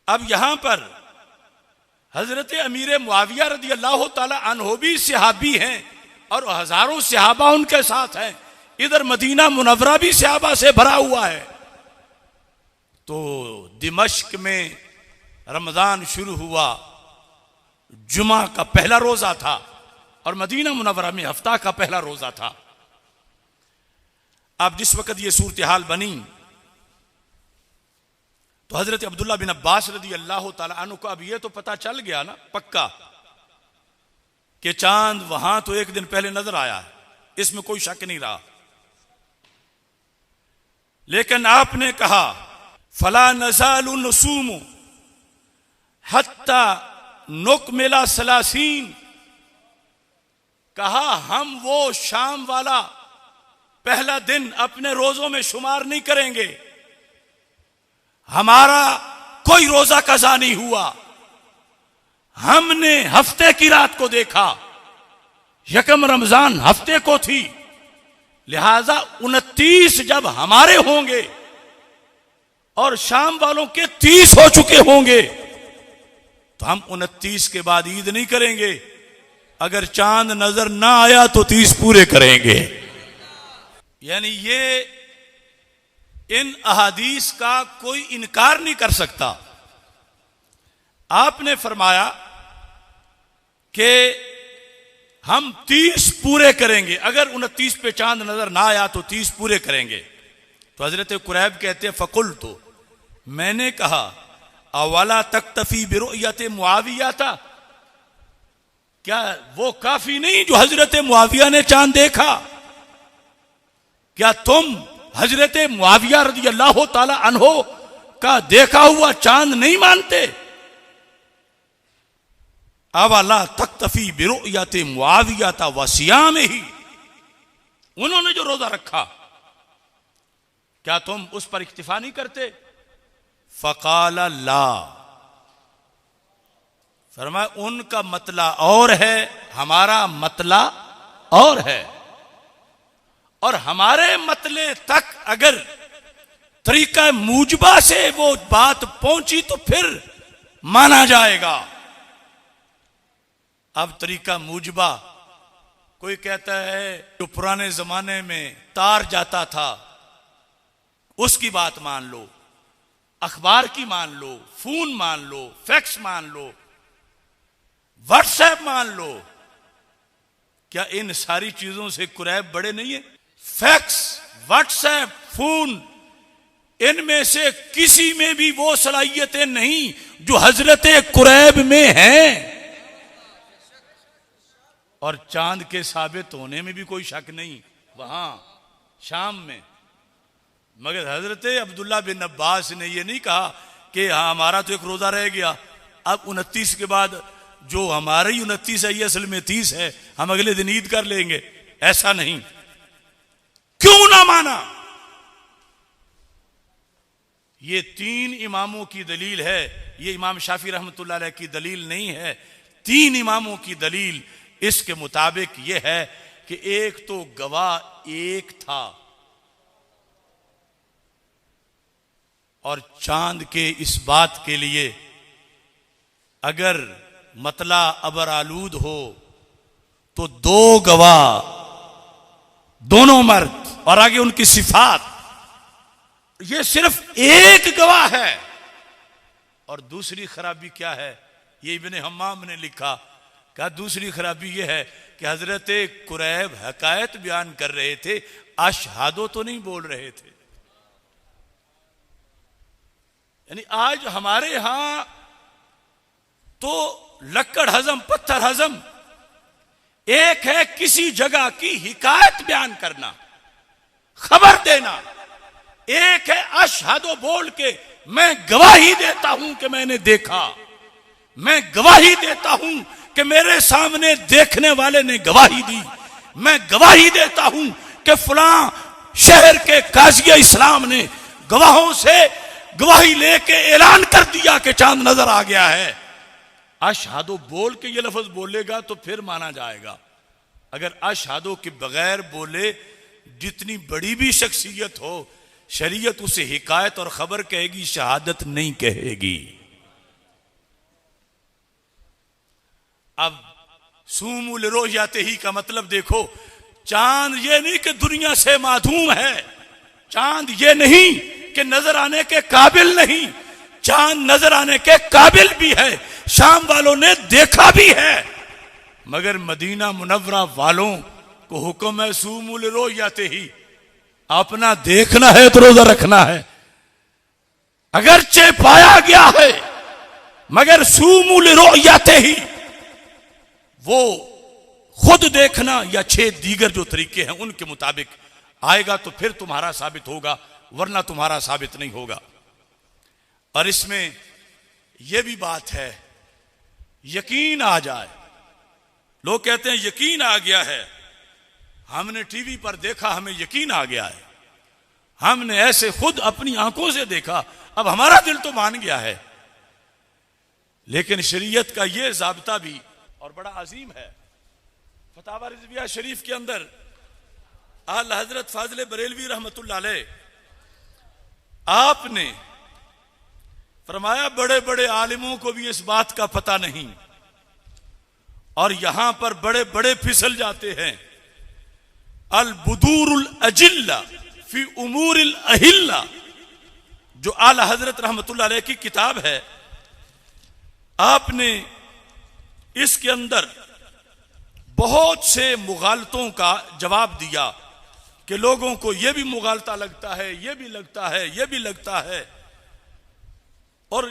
अब यहां पर हजरत अमीर मुआविया रदी अल्लाह ताला अन्हो भी सहाबी हैं और हजारों सहाबा उनके साथ हैं। इधर मदीना मुनव्वरा भी सहाबा से भरा हुआ है। तो दिमश्क में रमजान शुरू हुआ, जुमा का पहला रोजा था और मदीना मुनव्वरा में हफ्ता का पहला रोजा था। अब जिस वक्त ये सूरत हाल बनी तो हजरत अब्दुल्ला बिन अब्बास रदी अल्लाह ताला अन्हु को अब ये तो पता चल गया ना पक्का कि चांद वहां तो एक दिन पहले नजर आया है, इसमें कोई शक नहीं रहा। लेकिन आपने कहा फला नज़ालु नसूमु हत्ता नुकमिला सलासीन, कहा हम वो शाम वाला पहला दिन अपने रोजों में शुमार नहीं करेंगे, हमारा कोई रोजा कज़ा नहीं हुआ, हमने हफ्ते की रात को देखा, यकम रमजान हफ्ते को थी, लिहाजा 29 जब हमारे होंगे और शाम वालों के 30 हो चुके होंगे तो हम 29 के बाद ईद नहीं करेंगे, अगर चांद नजर ना आया तो 30 पूरे करेंगे। यानी ये इन अहादीस का कोई इनकार नहीं कर सकता। आपने फरमाया कि हम 30 पूरे करेंगे, अगर 29 पे चांद नजर ना आया तो 30 पूरे करेंगे। तो हजरत कुरैब कहते हैं फकुल, तो मैंने कहा अवाला तक्तफी बिरुयत मुआविया था, क्या वो काफी नहीं जो हजरत मुआविया ने चांद देखा? क्या तुम हजरत मुआविया रज़ी अल्लाह ताला अन्हो का देखा हुआ चांद नहीं मानते? अवाला तक्तफी बिरुयत मुआविया था वसियाम ही, उन्होंने जो रोजा रखा क्या तुम उस पर इक्तिफा नहीं करते? फ़क़ाल ला, फरमाया उनका मतला और है, हमारा मतला और है, और हमारे मतले तक अगर तरीका मूजबा से वो बात पहुंची तो फिर माना जाएगा। अब तरीका मूजबा, कोई कहता है जो पुराने जमाने में तार जाता था उसकी बात मान लो, अखबार की मान लो, फोन मान लो, फैक्स मान लो, व्हाट्सएप मान लो, क्या इन सारी चीजों से कुरैब बड़े नहीं है? फैक्स, व्हाट्सएप, फोन, इनमें से किसी में भी वो सलाहियतें नहीं जो हजरत कुरैब में हैं, और चांद के साबित होने में भी कोई शक नहीं वहां शाम में। मगर हजरत अब्दुल्ला बिन अब्बास ने यह नहीं कहा कि हाँ हमारा तो एक रोजा रह गया, अब 29 के बाद जो हमारा ही 29 है ये असल में 30 है, हम अगले दिन ईद कर लेंगे। ऐसा नहीं, क्यों ना माना? ये 3 इमामों की दलील है, ये इमाम शाफी रहमतुल्लाह अलैह की दलील नहीं है। 3 इमामों की दलील इसके मुताबिक यह है कि एक तो गवाह एक था और चांद के इस बात के लिए अगर मतला अबर आलूद हो तो 2 गवाह, दोनों मर्द और आगे उनकी सिफात, ये सिर्फ एक गवाह है। और दूसरी खराबी क्या है? ये इब्ने हम्माम ने लिखा, क्या दूसरी खराबी यह है कि हजरत कुरैब हकायत बयान कर रहे थे, अशहादो तो नहीं बोल रहे थे। यानी आज हमारे यहां तो लक्कड़ हजम पत्थर हजम एक है, किसी जगह की हिकायत बयान करना, खबर देना, एक है अशहादो बोल के मैं गवाही देता हूं कि मैंने देखा, मैं गवाही देता हूं कि मेरे सामने देखने वाले ने गवाही दी, मैं गवाही देता हूं कि फलां शहर के काजी इस्लाम ने गवाहों से गवाही लेके ऐलान कर दिया कि चांद नजर आ गया है। अशहादो बोल के ये लफ्ज बोलेगा तो फिर माना जाएगा। अगर अशहादो के बगैर बोले, जितनी बड़ी भी शख्सियत हो, शरीयत उसे हिकायत और खबर कहेगी, शहादत नहीं कहेगी। अब सूमुल रोयाते ही का मतलब देखो, चांद ये नहीं कि दुनिया से माधूम है, चांद ये नहीं कि नजर आने के काबिल नहीं, चांद नजर आने के काबिल भी है, शाम वालों ने देखा भी है, मगर मदीना मुनव्वरा वालों को हुक्म है सूमुल रोयाते ही, अपना देखना है तो रोजा रखना है। अगरचे पाया गया है मगर सूमुल रोयाते ही, वो खुद देखना या 6 दीगर जो तरीके हैं उनके मुताबिक आएगा तो फिर तुम्हारा साबित होगा, वरना तुम्हारा साबित नहीं होगा। और इसमें यह भी बात है, यकीन आ जाए। लोग कहते हैं यकीन आ गया है, हमने टीवी पर देखा हमें यकीन आ गया है, हमने ऐसे खुद अपनी आंखों से देखा, अब हमारा दिल तो मान गया है। लेकिन शरीयत का यह ज़ाब्ता भी और बड़ा अजीम है। फतावा रिज़विया शरीफ के अंदर आला हजरत फाज़िल बरेलवी रहमतुल्लाह अलैह आपने फरमाया, बड़े बड़े आलिमों को भी इस बात का पता नहीं और यहां पर बड़े बड़े फिसल जाते हैं। अल बुदूरुल अजिल्ला फी उमूरिल अहिल्ला, जो आला हजरत रहमतुल्लाह अलैह की किताब है, आपने इसके अंदर बहुत से मुगालतों का जवाब दिया कि लोगों को यह भी मुगालता लगता है, यह भी लगता है, यह भी लगता है। और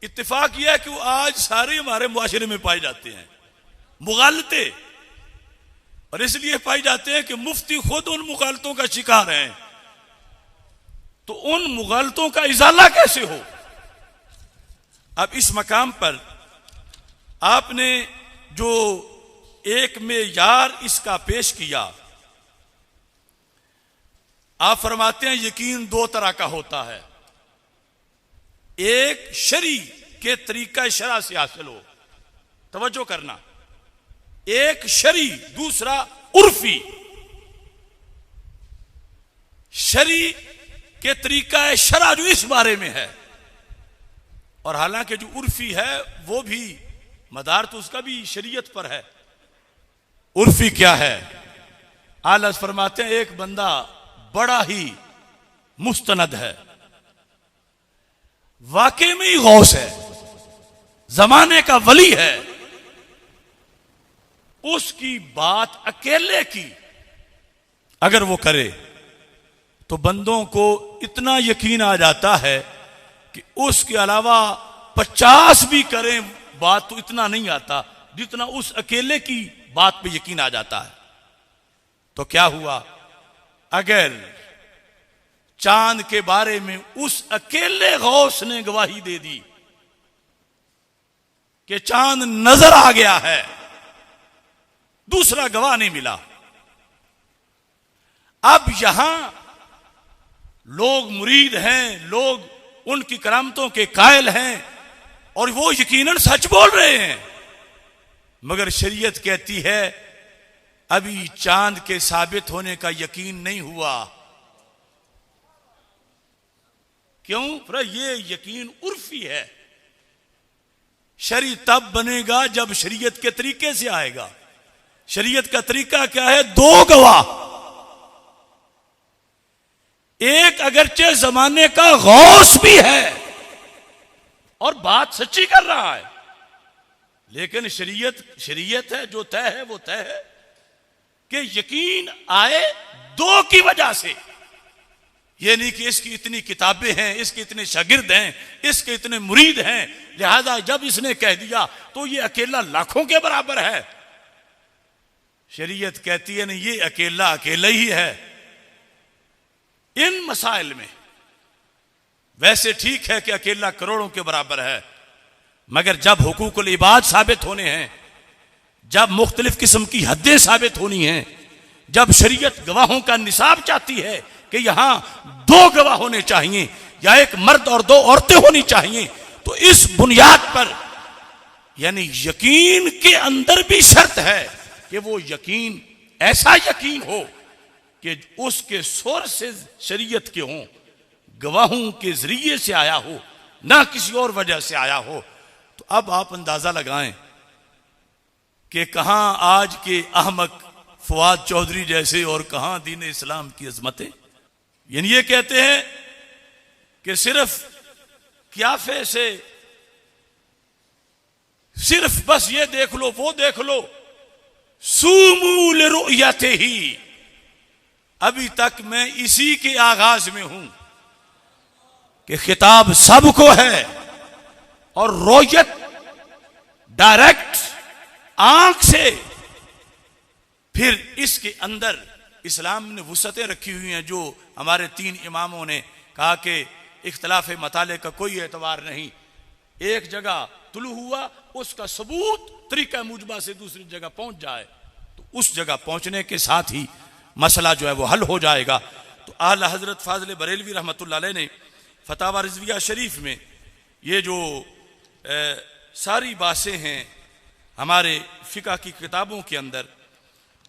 इत्तेफाक यह है कि वो आज सारे हमारे मुआशरे में पाए जाते हैं मुगालते, और इसलिए पाए जाते हैं कि मुफ्ती खुद उन मुगालतों का शिकार हैं। तो उन मुगालतों का इजाला कैसे हो? अब इस मकाम पर आपने जो एक मेयार इसका पेश किया, आप फरमाते हैं यकीन 2 तरह का होता है, एक शरी के तरीका शरा से हासिल हो, तवज्जो करना, एक शरी, दूसरा उर्फी। शरी के तरीका शरा जो इस बारे में है, और हालांकि जो उर्फी है वो भी मदार तो उसका भी शरीयत पर है। उर्फी क्या है? आला फरमाते हैं एक बंदा बड़ा ही मुस्तनद है, वाकई में ही गौस है, जमाने का वली है, उसकी बात अकेले की अगर वो करे तो बंदों को इतना यकीन आ जाता है कि उसके अलावा 50 भी करें बात तो इतना नहीं आता जितना उस अकेले की बात पे यकीन आ जाता है। तो क्या हुआ, अगर चांद के बारे में उस अकेले गौस ने गवाही दे दी कि चांद नजर आ गया है, दूसरा गवाह नहीं मिला, अब यहां लोग मुरीद हैं, लोग उनकी करामतों के कायल हैं और वो यकीनन सच बोल रहे हैं, मगर शरीयत कहती है अभी चांद के साबित होने का यकीन नहीं हुआ। क्यों? ये यकीन उर्फी है। शरी तब बनेगा जब शरीयत के तरीके से आएगा। शरीयत का तरीका क्या है? 2 गवाह, एक अगरचे जमाने का गौस भी है और बात सच्ची कर रहा है, लेकिन शरीयत है, जो तय है वो तय है कि यकीन आए 2 की वजह से। यह नहीं कि इसकी इतनी किताबें हैं, इसके इतने शागिर्द हैं, इसके इतने मुरीद हैं, लिहाजा जब इसने कह दिया तो ये अकेला लाखों के बराबर है। शरीयत कहती है नहीं, ये अकेला अकेला ही है। इन मसाइल में वैसे ठीक है कि अकेला करोड़ों के बराबर है, मगर जब हुकूकुल इबाद साबित होने हैं, जब मुख्तलिफ किस्म की हदें साबित होनी हैं, जब शरीयत गवाहों का निसाब चाहती है कि यहां 2 गवाह होने चाहिए या एक मर्द और 2 औरतें होनी चाहिए, तो इस बुनियाद पर यानी यकीन के अंदर भी शर्त है कि वो यकीन ऐसा यकीन हो कि उसके सोर्सेज शरीयत के हों, गवाहों के जरिए से आया हो, ना किसी और वजह से आया हो। तो अब आप अंदाजा लगाएं कि कहां आज के अहमक फवाद चौधरी जैसे और कहां दीन इस्लाम की अजमतें। यानी ये कहते हैं कि सिर्फ क्याफे से सिर्फ बस ये देख लो वो देख लो, सूमू लिरुयते ही। अभी तक मैं इसी के आगाज में हूं कि खिताब सबको है और रोयत डायरेक्ट आंख से। फिर इसके अंदर इस्लाम ने वुसअतें रखी हुई हैं, जो हमारे 3 इमामों ने कहा कि इख्तिलाफ मताले का कोई एतबार नहीं। एक जगह तुलू हुआ, उसका सबूत तरीका मुजबा से दूसरी जगह पहुंच जाए तो उस जगह पहुंचने के साथ ही मसला जो है वो हल हो जाएगा। तो आला हजरत फाजिल बरेलवी रहमतुल्लाह अलैह ने फतावा रिजविया शरीफ में ये जो सारी बातें हैं हमारे फिका की किताबों के अंदर,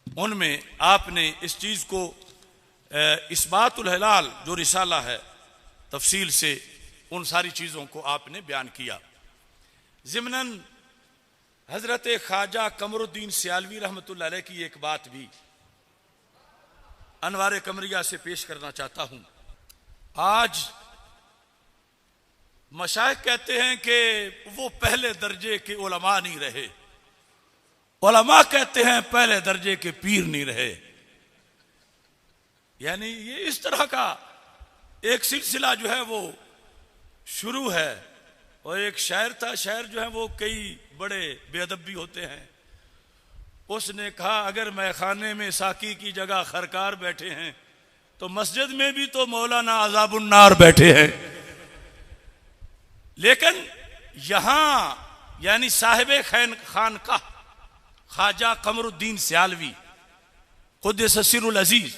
उनमें आपने इस चीज को इस्बातुल हिलाल जो रिसाला है तफसील से उन सारी चीजों को आपने बयान किया। ज़िमनन हजरत ख्वाजा कमरुद्दीन सियालवी रहमतुल्लाह अलैह की एक बात भी अनवार कमरिया से पेश करना चाहता हूं। आज मशाइख कहते हैं कि वो पहले दर्जे के उलमा नहीं रहे, उलमा कहते हैं पहले दर्जे के पीर नहीं रहे। यानी ये इस तरह का एक सिलसिला जो है वो शुरू है। और एक शायर था, शायर जो है वो कई बड़े बेअदब भी होते हैं। उसने कहा अगर मैखाने में साकी की जगह खरकार बैठे हैं तो मस्जिद में भी तो मौलाना अज़ाबुन्नार बैठे हैं। लेकिन यहां यानी साहिब खानकाह ख्वाजा कमरुद्दीन सियालवी खुद्दस सिरुल अजीज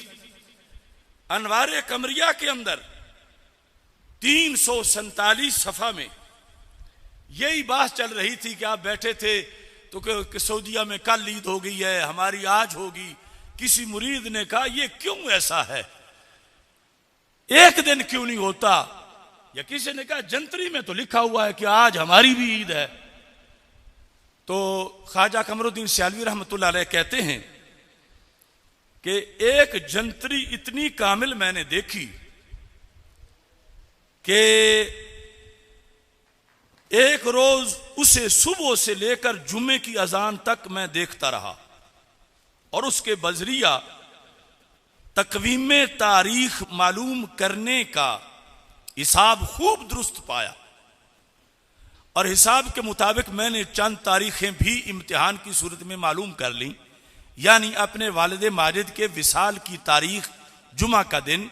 अनवार कमरिया के अंदर 347 सफा में यही बात चल रही थी कि आप बैठे थे तो कि सऊदीया में कल ईद हो गई है, हमारी आज होगी। किसी मुरीद ने कहा ये क्यों ऐसा है, एक दिन क्यों नहीं होता? या किसी ने कहा जंतरी में तो लिखा हुआ है कि आज हमारी भी ईद है। तो ख्वाजा कमरुद्दीन सियालवी रहमतुल्लाह अलैह कहते हैं कि एक जंतरी इतनी कामिल मैंने देखी कि एक रोज उसे सुबह से लेकर जुम्मे की अजान तक मैं देखता रहा और उसके बजरिया तकवीम तारीख मालूम करने का हिसाब खूब दुरुस्त पाया। और हिसाब के मुताबिक मैंने चंद तारीखें भी इम्तिहान की सूरत में मालूम कर ली। यानी अपने वालिद माजिद के विसाल की तारीख जुमा का दिन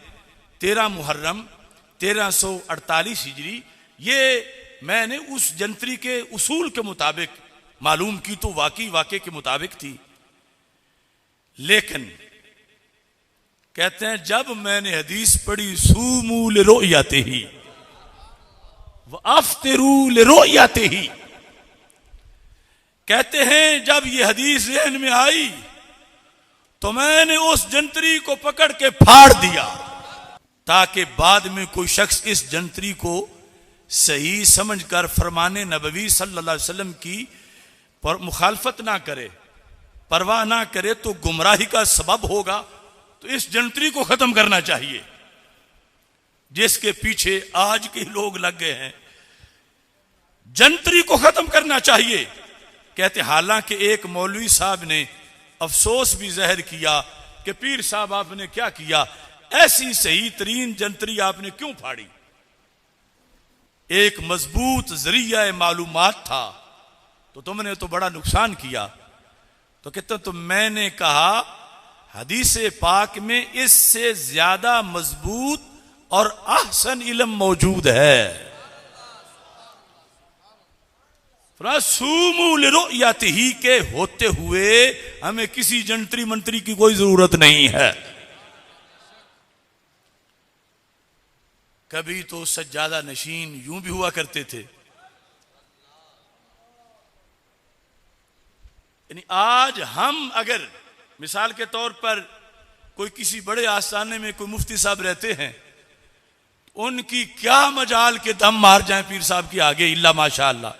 13 मुहर्रम 1348 हिजरी, ये मैंने उस जंतरी के उसूल के मुताबिक मालूम की तो वाकई के मुताबिक थी। लेकिन कहते हैं जब मैंने हदीस पढ़ी सूमू लिरुयते ही व अफ्तिरू लिरुयते ही, कहते हैं जब ये हदीस ज़हन में आई तो मैंने उस जंतरी को पकड़ के फाड़ दिया ताकि बाद में कोई शख्स इस जंतरी को सही समझकर फरमाने नबवी सल्लल्लाहु अलैहि वसल्लम की मुखालफत ना करे, परवाह ना करे तो गुमराही का सबब होगा। तो इस जंतरी को खत्म करना चाहिए जिसके पीछे आज के लोग लग गए हैं। जंतरी को खत्म करना चाहिए। कहते हालांकि एक मौलवी साहब ने अफसोस भी ज़ाहिर किया कि पीर साहब आपने क्या किया, ऐसी सही तरीन जंतरी आपने क्यों फाड़ी? एक मजबूत जरिया मालूमात था तो तुमने तो बड़ा नुकसान किया। तो कहते तो मैंने कहा हदीस पाक में इससे ज्यादा मजबूत और अहसन इल्म मौजूद है। सूमू लिरुयतिही के होते हुए हमें किसी जंतरी मंत्री की कोई जरूरत नहीं है। कभी तो सज्जादा नशीन यूं भी हुआ करते थे। यानी आज हम अगर मिसाल के तौर पर कोई किसी बड़े आस्थाने में कोई मुफ्ती साहब रहते हैं, उनकी क्या मजाल के दम मार जाए पीर साहब के आगे, इल्ला माशाअल्लाह।